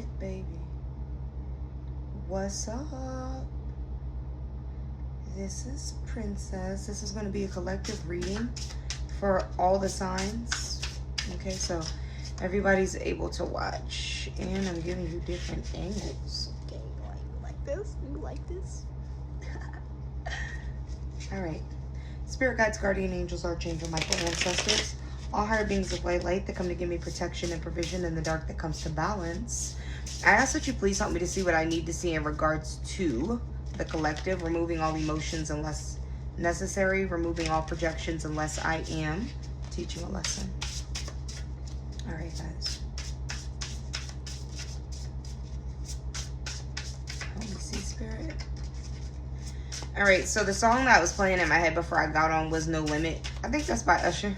it, baby. What's up? This is Princess. This is going to be a collective reading for all the signs. Okay, so everybody's able to watch. And I'm giving you different angles. Okay, you like this? You like this? Alright. Spirit guides, guardian angels, archangel, Michael, ancestors. All higher beings of light that come to give me protection and provision in the dark that comes to balance. I ask that you please help me to see what I need to see in regards to the collective, removing all emotions unless necessary, removing all projections unless I am teaching a lesson. All right, guys. Help me see, Spirit. All right, so the song that was playing in my head before I got on was No Limit. I think that's by Usher.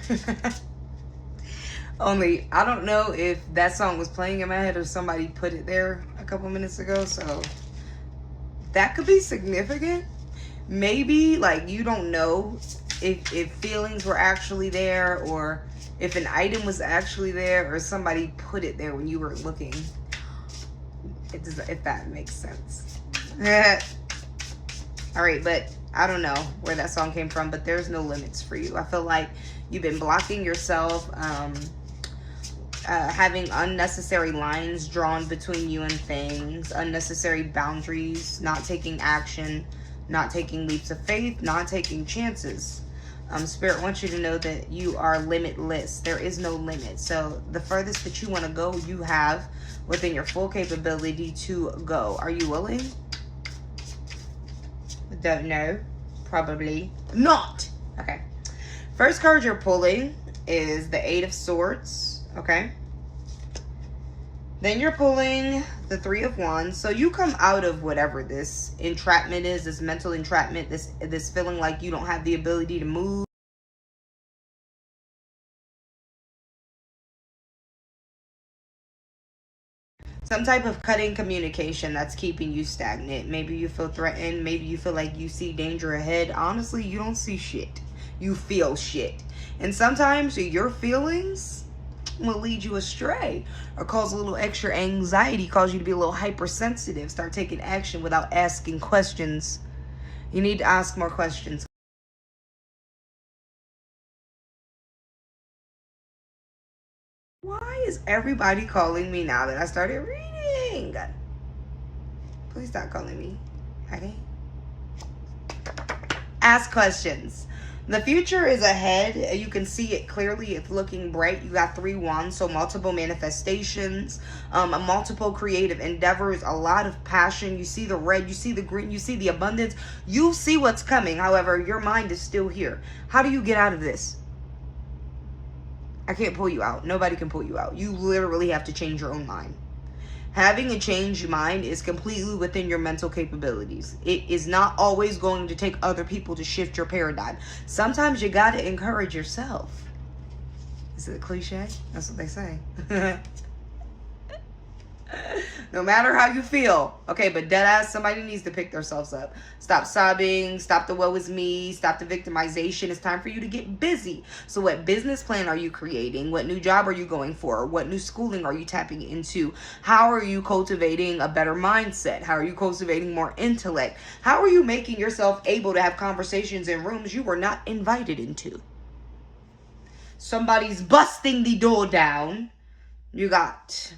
Only, I don't know if that song was playing in my head or somebody put it there a couple minutes ago, so that could be significant. Maybe, like, you don't know if feelings were actually there or if an item was actually there or somebody put it there when you were looking. If that makes sense. All right, but I don't know where that song came from, but there's no limits for you. I feel like you've been blocking yourself, having unnecessary lines drawn between you and things, unnecessary boundaries, not taking action, not taking leaps of faith, not taking chances. Spirit wants you to know that you are limitless. There is no limit. So the furthest that you want to go, you have within your full capability to go. Are you willing? Don't know. Probably not. Okay. First card you're pulling is the Eight of Swords. Okay. Then you're pulling the Three of Wands. So you come out of whatever this entrapment is, this mental entrapment, this feeling like you don't have the ability to move. Some type of cutting communication that's keeping you stagnant. Maybe you feel threatened. Maybe you feel like you see danger ahead. Honestly, you don't see shit. You feel shit. And sometimes your feelings will lead you astray or cause a little extra anxiety, cause you to be a little hypersensitive, start taking action without asking questions. You need to ask more questions. Why is everybody calling me now that I started reading? Please stop calling me. Okay? Ask questions. The future is ahead. You can see it clearly. It's looking bright. You got 3 wands, so multiple manifestations, multiple creative endeavors, a lot of passion. You see the red, you see the green, you see the abundance. You see what's coming. However, your mind is still here. How do you get out of this? I can't pull you out. Nobody can pull you out. You literally have to change your own mind. Having a changed mind is completely within your mental capabilities. It is not always going to take other people to shift your paradigm. Sometimes you got to encourage yourself. Is it a cliche? That's what they say. No matter how you feel. Okay, but deadass, somebody needs to pick themselves up. Stop sobbing. Stop the woe is me. Stop the victimization. It's time for you to get busy. So what business plan are you creating? What new job are you going for? What new schooling are you tapping into? How are you cultivating a better mindset? How are you cultivating more intellect? How are you making yourself able to have conversations in rooms you were not invited into? Somebody's busting the door down. You got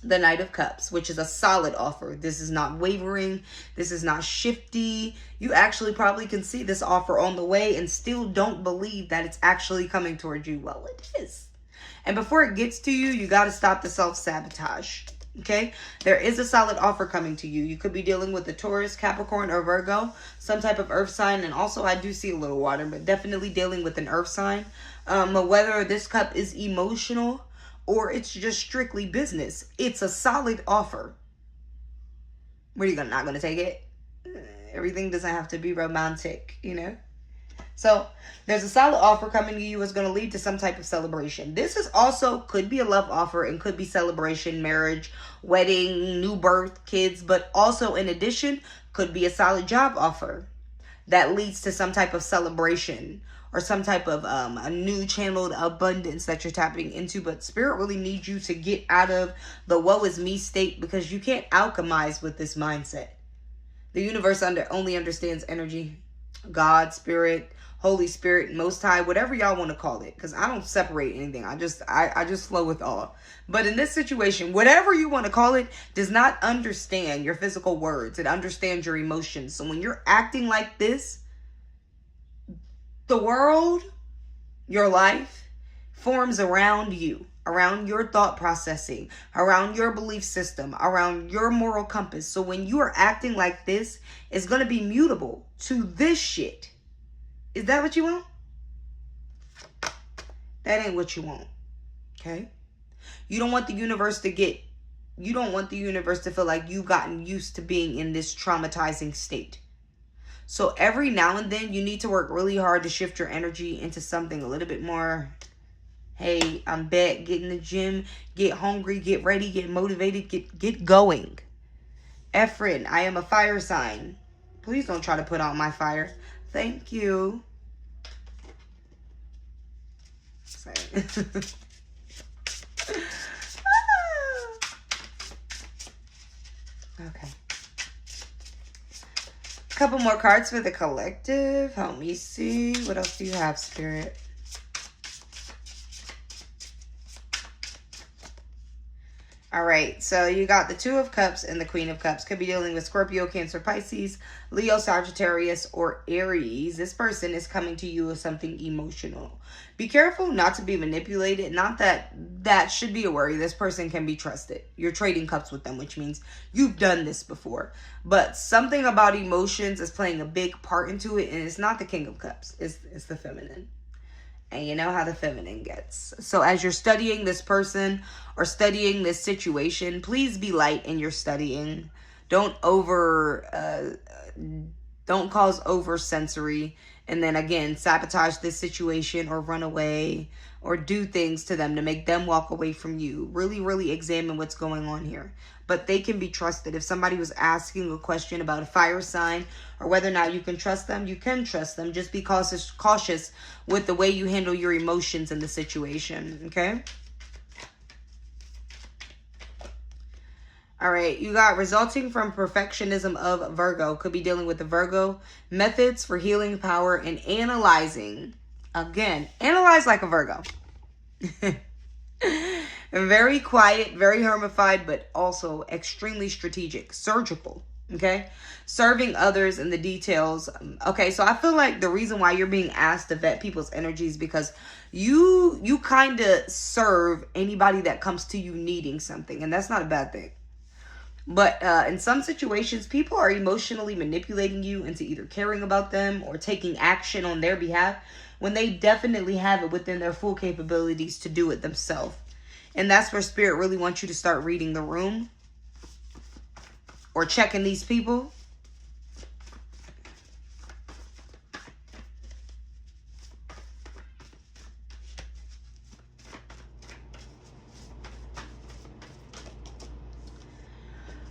the Knight of Cups, which is a solid offer. This is not wavering. This is not shifty. You actually probably can see this offer on the way and still don't believe that it's actually coming towards you. Well, it is. And before it gets to you, you got to stop the self-sabotage. Okay? There is a solid offer coming to you. You could be dealing with a Taurus, Capricorn, or Virgo, some type of earth sign. And also, I do see a little water, but definitely dealing with an earth sign. Whether this cup is emotional or it's just strictly business, it's a solid offer. What are you not going to take it? Everything doesn't have to be romantic, you know? So there's a solid offer coming to you. It's going to lead to some type of celebration. This is also could be a love offer and could be celebration, marriage, wedding, new birth, kids, but also in addition could be a solid job offer that leads to some type of celebration or some type of a new channeled abundance that you're tapping into. But Spirit really needs you to get out of the woe is me state, because you can't alchemize with this mindset. The universe only understands energy. God, Spirit, Holy Spirit, Most High, whatever y'all want to call it, because I don't separate anything. I just flow with all. But in this situation, whatever you want to call it, does not understand your physical words. It understands your emotions. So when you're acting like this, the world, your life, forms around you, around your thought processing, around your belief system, around your moral compass. So when you are acting like this, it's going to be mutable to this shit. Is that what you want? That ain't what you want. Okay? You don't want the universe to feel like you've gotten used to being in this traumatizing state. So every now and then you need to work really hard to shift your energy into something a little bit more, hey, I'm back, get in the gym, get hungry, get ready, get motivated, get going. Efren, I am a fire sign. Please don't try to put out my fire. Thank you. Okay. Couple more cards for the collective. Help me see. What else do you have, Spirit? All right, so you got the Two of Cups and the Queen of Cups. Could be dealing with Scorpio, Cancer, Pisces, Leo, Sagittarius, or Aries. This person is coming to you with something emotional. Be careful not to be manipulated. Not that that should be a worry. This person can be trusted. You're trading cups with them, which means you've done this before. But something about emotions is playing a big part into it, and it's not the King of Cups. It's the feminine. And you know how the feminine gets. So as you're studying this person or studying this situation, please be light in your studying. Don't cause over sensory. And then again, sabotage this situation or run away or do things to them to make them walk away from you. Really, really examine what's going on here. But they can be trusted. If somebody was asking a question about a fire sign or whether or not you can trust them, you can trust them. Just be cautious with the way you handle your emotions in the situation, okay? All right, you got resulting from perfectionism of Virgo. Could be dealing with the Virgo. Methods for healing power and analyzing. Again, analyze like a Virgo. Very quiet, very hermified, but also extremely strategic, surgical, okay? Serving others in the details. Okay, so I feel like the reason why you're being asked to vet people's energies because you kind of serve anybody that comes to you needing something, and that's not a bad thing. But in some situations, people are emotionally manipulating you into either caring about them or taking action on their behalf when they definitely have it within their full capabilities to do it themselves. And that's where Spirit really wants you to start reading the room or checking these people.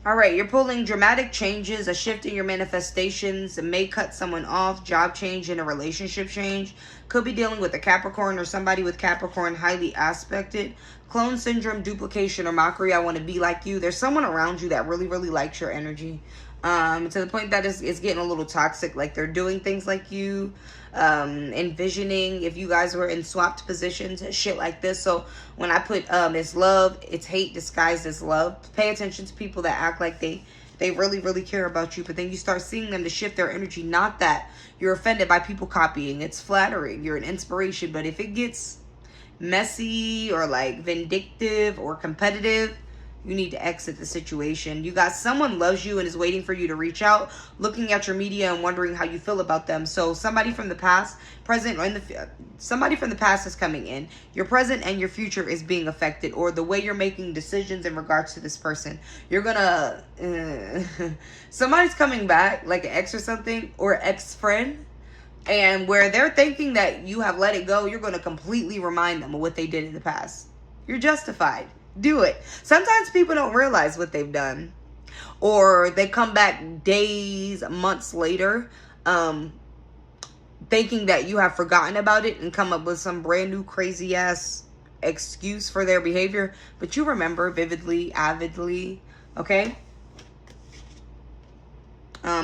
All right, you're pulling dramatic changes, a shift in your manifestations. It may cut someone off, job change, and a relationship change. Could be dealing with a Capricorn or somebody with Capricorn highly aspected. Clone syndrome, duplication, or mockery. I want to be like you. There's someone around you that really, really likes your energy. To the point that it's getting a little toxic. Like they're doing things like you. Envisioning if you guys were in swapped positions, shit like this. So when I put it's love, it's hate disguised as love. Pay attention to people that act like they really, really care about you, but then you start seeing them to shift their energy. Not that you're offended by people copying. It's flattering. You're an inspiration. But if it gets messy or like vindictive or competitive, you need to exit the situation. You got someone loves you and is waiting for you to reach out, looking at your media and wondering how you feel about them. So somebody from the past, present, or in the somebody from the past is coming in. Your present and your future is being affected, or the way you're making decisions in regards to this person. You're gonna somebody's coming back, like an ex or something, or ex-friend, and where they're thinking that you have let it go, you're gonna completely remind them of what they did in the past. You're justified. Do it. Sometimes people don't realize what they've done, or they come back days, months later. thinking that you have forgotten about it and come up with some brand new crazy ass excuse for their behavior, but you remember vividly, avidly, okay?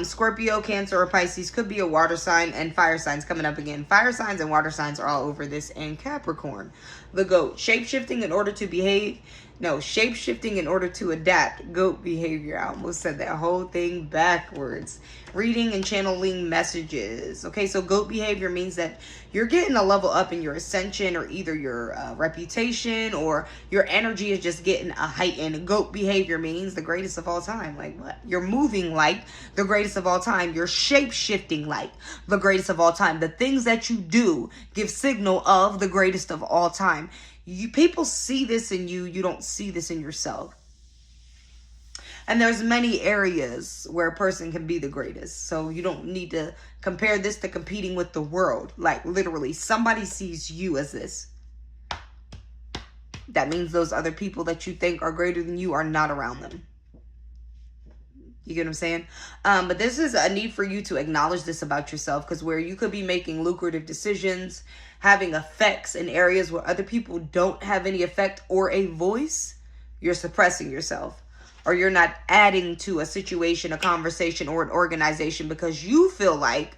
Scorpio, Cancer, or Pisces could be a water sign, and fire signs coming up again. Fire signs and water signs are all over this. And Capricorn, the goat, shape-shifting in order to behave. No, shape-shifting in order to adapt. Goat behavior. I almost said that whole thing backwards. Reading and channeling messages. Okay, so goat behavior means that you're getting a level up in your ascension, or either your reputation, or your energy is just getting a heightened. Goat behavior means the greatest of all time. Like what? You're moving like the greatest of all time. You're shape-shifting like the greatest of all time. The things that you do give signal of the greatest of all time. People see this in you. You don't see this in yourself. And there's many areas where a person can be the greatest. So you don't need to compare this to competing with the world. Like literally, somebody sees you as this. That means those other people that you think are greater than you are not around them. You get what I'm saying? But this is a need for you to acknowledge this about yourself, because where you could be making lucrative decisions, having effects in areas where other people don't have any effect or a voice, you're suppressing yourself. Or you're not adding to a situation, a conversation, or an organization because you feel like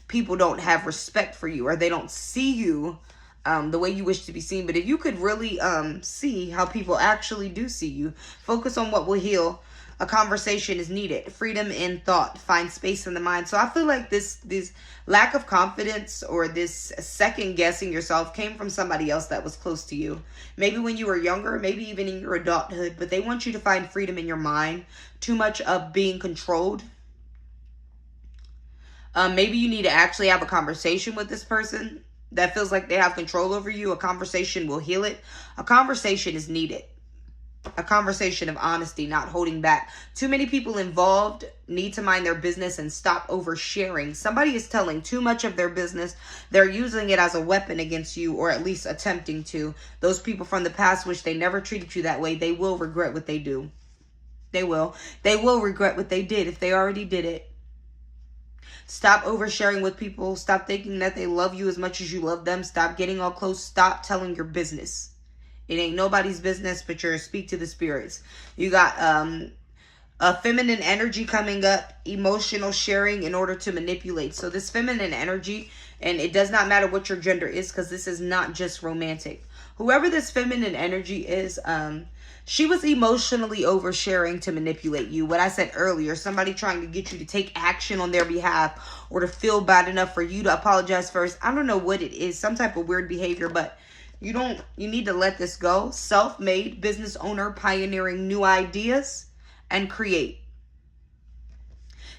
people don't have respect for you, or they don't see you the way you wish to be seen. But if you could really see how people actually do see you, focus on what will heal. A conversation is needed. Freedom in thought. Find space in the mind. So I feel like this lack of confidence, or this second guessing yourself, came from somebody else that was close to you. Maybe when you were younger, maybe even in your adulthood, but they want you to find freedom in your mind. Too much of being controlled. Maybe you need to actually have a conversation with this person that feels like they have control over you. A conversation will heal it. A conversation is needed. A conversation of honesty, not holding back. Too many people involved need to mind their business and stop oversharing. Somebody is telling too much of their business. They're using it as a weapon against you, or at least attempting to. Those people from the past wish they never treated you that way. They will regret what they do. They will. They will regret what they did if they already did it. Stop oversharing with people. Stop thinking that they love you as much as you love them. Stop getting all close. Stop telling your business. It ain't nobody's business, but you're speak to the spirits. You got a feminine energy coming up, emotional sharing in order to manipulate. So this feminine energy, and it does not matter what your gender is, because this is not just romantic. Whoever this feminine energy is, she was emotionally oversharing to manipulate you. What I said earlier, somebody trying to get you to take action on their behalf, or to feel bad enough for you to apologize first. I don't know what it is, some type of weird behavior, but you need to let this go. Self-made business owner, pioneering new ideas and create.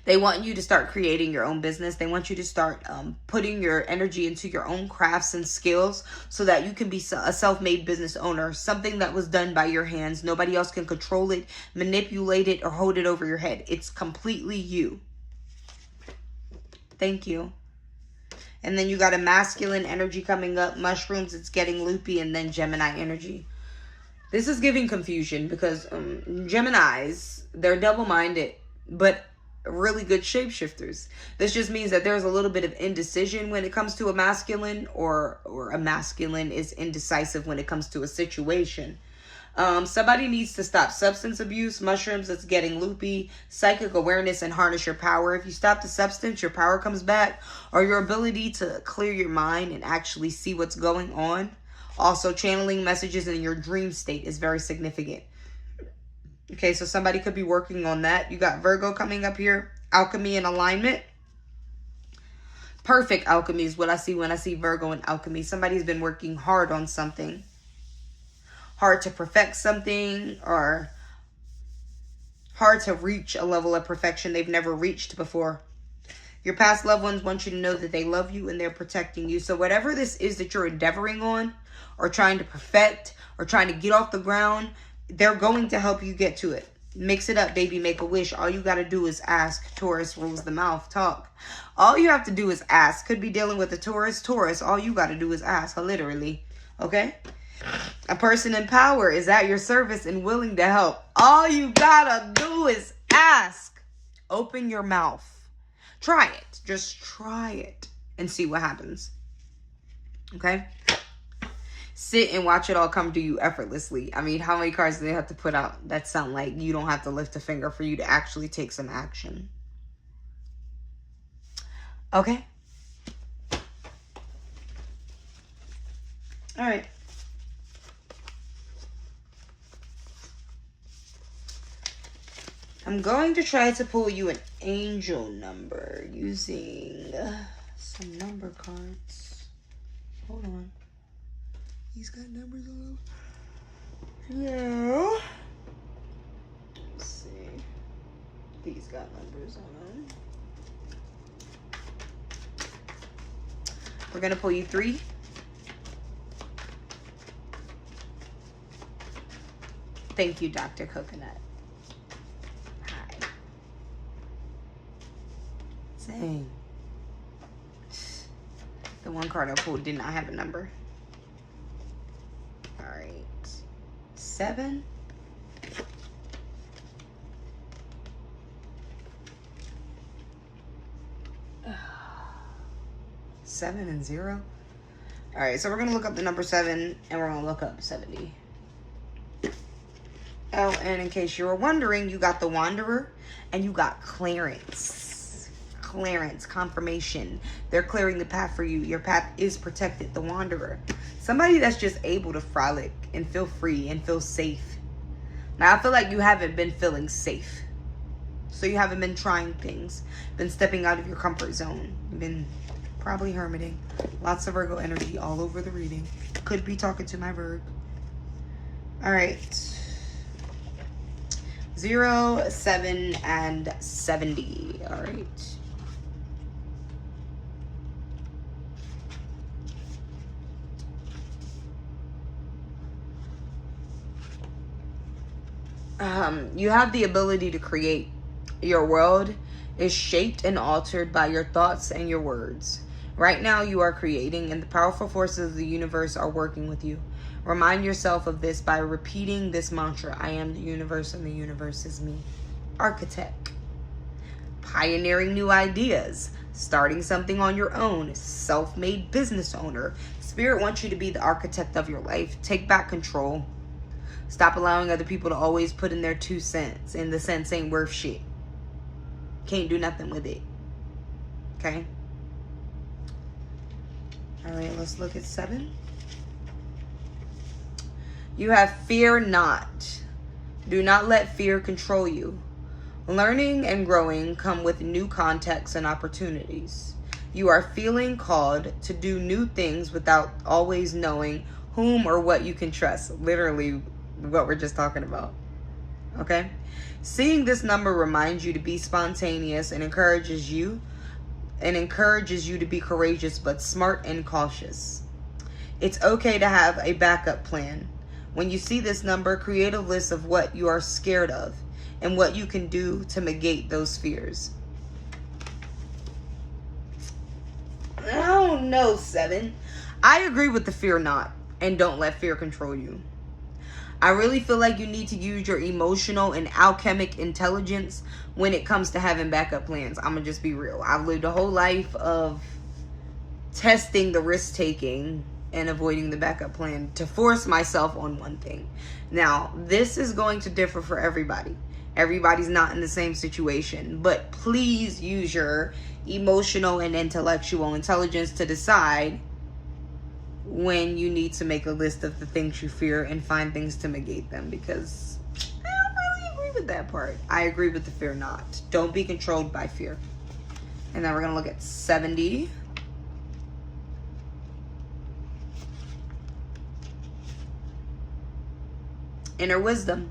They want you to start creating your own business. They want you to start putting your energy into your own crafts and skills so that you can be a self-made business owner. Something that was done by your hands. Nobody else can control it, manipulate it, or hold it over your head. It's completely you. Thank you. And then you got a masculine energy coming up. Mushrooms, it's getting loopy. And then Gemini energy. This is giving confusion because Geminis, they're double-minded, but really good shapeshifters. This just means that there's a little bit of indecision when it comes to a masculine, or a masculine is indecisive when it comes to a situation. Somebody needs to stop substance abuse. Mushrooms, it's getting loopy. Psychic awareness and harness your power. If you stop the substance, your power comes back, or your ability to clear your mind and actually see what's going on. Also, channeling messages in your dream state is very significant. Okay, so somebody could be working on that. You got Virgo coming up here. Alchemy and alignment. Perfect alchemy is what I see when I see Virgo and alchemy. Somebody's been working hard on something. Hard to perfect something, or hard to reach a level of perfection they've never reached before. Your past loved ones want you to know that they love you and they're protecting you. So whatever this is that you're endeavoring on, or trying to perfect, or trying to get off the ground, they're going to help you get to it. Mix it up, baby. Make a wish. All you got to do is ask. Taurus rules the mouth. Talk. All you have to do is ask. Could be dealing with a Taurus. Taurus, all you got to do is ask. Literally. Okay? A person in power is at your service and willing to help. All you gotta do is ask. Open your mouth. Try it. Just try it. and see what happens. Okay? Sit and watch it all come to you effortlessly. I mean, how many cards do they have to put out that sound like you don't have to lift a finger for you to actually take some action? Okay? All right. I'm going to try to pull you an angel number using some number cards. Hold on. He's got numbers all over. Yeah. Let's see. These got numbers on them. We're going to pull you 3. Thank you, Dr. Coconut. Hi. Dang. The one card I pulled did not have a number. All right. 7. 7 and 0. All right, so we're going to look up the number 7, and we're going to look up 70. Oh, and in case you were wondering, you got the Wanderer and you got Clearance. Clearance, confirmation. They're clearing the path for you. Your path is protected. The Wanderer. Somebody that's just able to frolic and feel free and feel safe. Now, I feel like you haven't been feeling safe. So you haven't been trying things. Been stepping out of your comfort zone. You've been probably hermiting. Lots of Virgo energy all over the reading. Could be talking to my Virg. All right. 0, 7, and 70. All right. You have the ability to create. Your world is shaped and altered by your thoughts and your words. Right now you are creating, and the powerful forces of the universe are working with you. Remind yourself of this by repeating this mantra: I am the universe and the universe is me. Architect. Pioneering new ideas. Starting something on your own. Self-made business owner. Spirit wants you to be the architect of your life. Take back control. Stop allowing other people to always put in their 2 cents, and the cents ain't worth shit. Can't do nothing with it. Okay? All right, let's look at 7. You have fear not. Do not let fear control you. Learning and growing come with new contexts and opportunities. You are feeling called to do new things without always knowing whom or what you can trust. Literally what we're just talking about. Okay? Seeing this number reminds you to be spontaneous and encourages you to be courageous but smart and cautious. It's okay to have a backup plan. When you see this number, create a list of what you are scared of and what you can do to negate those fears. I don't know, 7. I agree with the fear not, and don't let fear control you. I really feel like you need to use your emotional and alchemic intelligence when it comes to having backup plans. I'm going to just be real. I've lived a whole life of testing the risk-taking and avoiding the backup plan to force myself on one thing. Now, this is going to differ for everybody. Everybody's not in the same situation. But please use your emotional and intellectual intelligence to decide when you need to make a list of the things you fear and find things to negate them, because I don't really agree with that part. I agree with the fear not. Don't be controlled by fear. And then we're going to look at 70. Inner wisdom.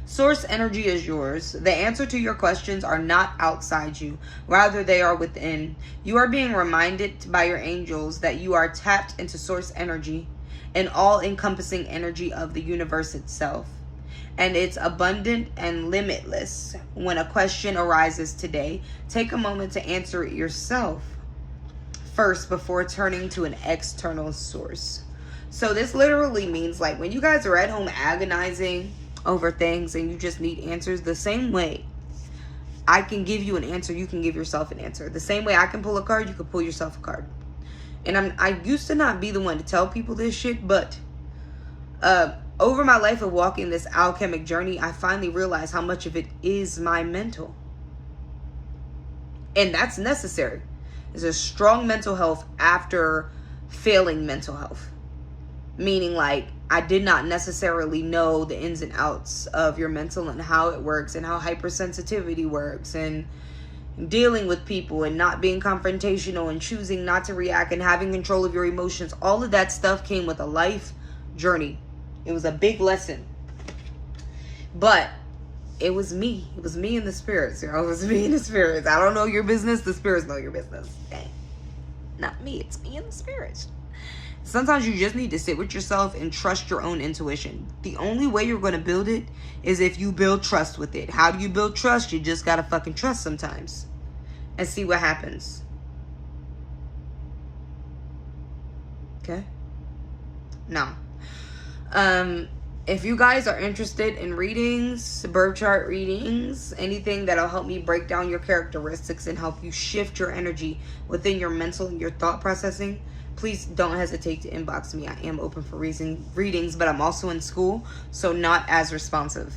Source energy is yours. The answer to your questions are not outside you. Rather, they are within. You are being reminded by your angels that you are tapped into source energy, an all-encompassing energy of the universe itself. And it's abundant and limitless. When a question arises today, take a moment to answer it yourself first before turning to an external source. So this literally means, like, when you guys are at home agonizing over things and you just need answers, the same way I can give you an answer, you can give yourself an answer. The same way I can pull a card, you can pull yourself a card. And I used to not be the one to tell people this shit, but over my life of walking this alchemic journey, I finally realized how much of it is my mental. And that's necessary. It's a strong mental health after failing mental health. Meaning, like, I did not necessarily know the ins and outs of your mental and how it works and how hypersensitivity works and dealing with people and not being confrontational and choosing not to react and having control of your emotions. All of that stuff came with a life journey. It was a big lesson. But it was me. It was me and the spirits. You know, it was me and the spirits. I don't know your business. The spirits know your business. Okay? Not me. It's me and the spirits. Sometimes you just need to sit with yourself and trust your own intuition. The only way you're going to build it is if you build trust with it. How do you build trust? You just got to fucking trust sometimes and see what happens. Okay? Now, if you guys are interested in readings, birth chart readings, anything that'll help me break down your characteristics and help you shift your energy within your mental and your thought processing, please don't hesitate to inbox me. I am open for readings, but I'm also in school, so not as responsive.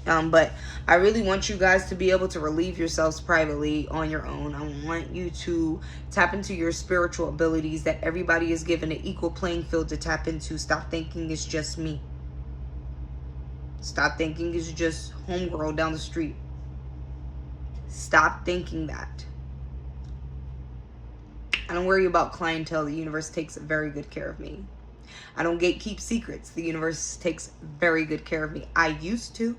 But I really want you guys to be able to relieve yourselves privately on your own. I want you to tap into your spiritual abilities that everybody is given an equal playing field to tap into. Stop thinking it's just me. Stop thinking it's just homegirl down the street. Stop thinking that. I don't worry about clientele. The universe takes very good care of me. I don't gatekeep secrets. The universe takes very good care of me. I used to.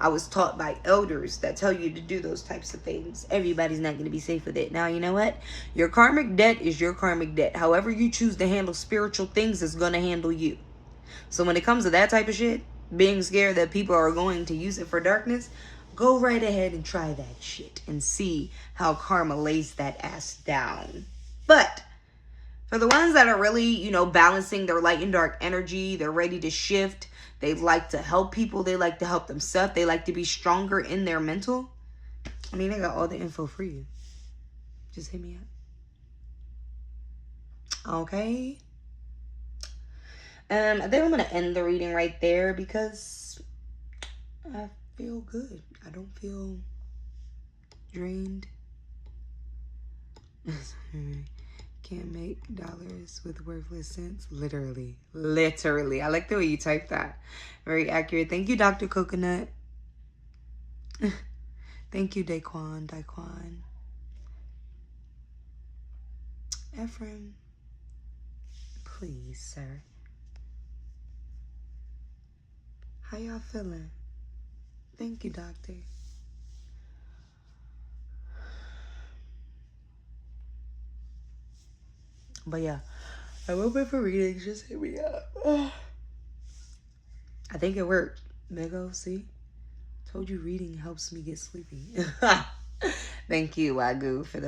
I was taught by elders that tell you to do those types of things. Everybody's not going to be safe with it. Now, you know what? Your karmic debt is your karmic debt. However you choose to handle spiritual things is going to handle you. So when it comes to that type of shit, being scared that people are going to use it for darkness, go right ahead and try that shit and see how karma lays that ass down. But for the ones that are really, you know, balancing their light and dark energy, they're ready to shift. They like to help people. They like to help themselves. They like to be stronger in their mental. I mean, I got all the info for you. Just hit me up. Okay. I think I'm going to end the reading right there because I feel good. I don't feel drained. Can't make dollars with worthless cents. Literally. I like the way you type that. Very accurate. Thank you, Dr. Coconut. Thank you, Daquan. Ephraim. Please, sir. How y'all feeling? Thank you, doctor. But yeah, I'm open for readings. Just hit me up. I think it worked. There you go. See? Told you reading helps me get sleepy. Thank you, Wagyu, for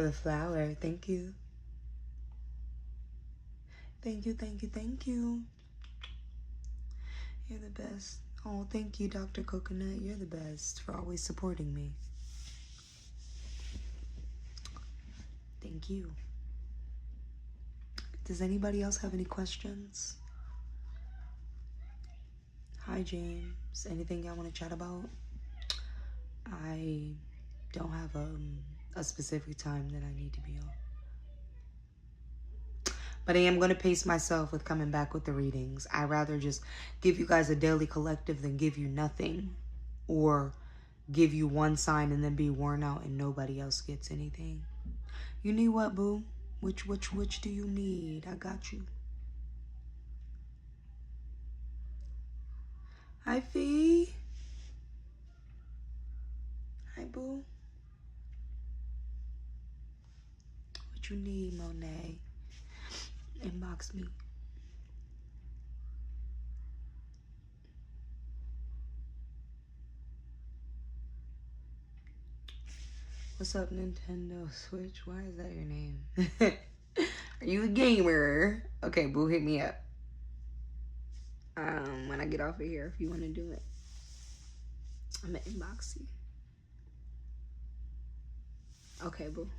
the flower. Thank you. Thank you. You're the best. Oh, thank you, Dr. Coconut. You're the best for always supporting me. Thank you. Does anybody else have any questions? Hi, James. Anything y'all want to chat about? I don't have a specific time that I need to be on. But I am going to pace myself with coming back with the readings. I'd rather just give you guys a daily collective than give you nothing. Or give you one sign and then be worn out and nobody else gets anything. You need what, boo? Which do you need? I got you. Hi, Fee. Hi, boo. What you need, Monet? Inbox me. What's up, Nintendo Switch? Why is that your name? Are you a gamer? Okay, boo, hit me up. When I get off of here, if you want to do it. I'm gonna inbox you. Okay, boo.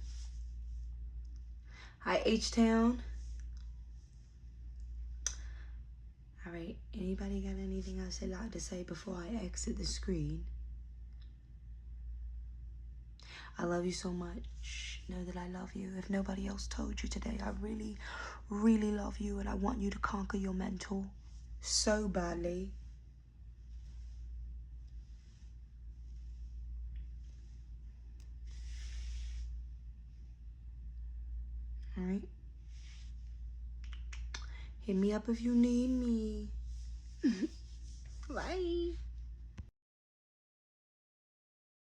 Hi, H-Town. All right, anybody got anything else they'd like to say before I exit the screen? I love you so much. Know that I love you. If nobody else told you today, I really, really love you, and I want you to conquer your mental so badly. All right? Hit me up if you need me. Bye.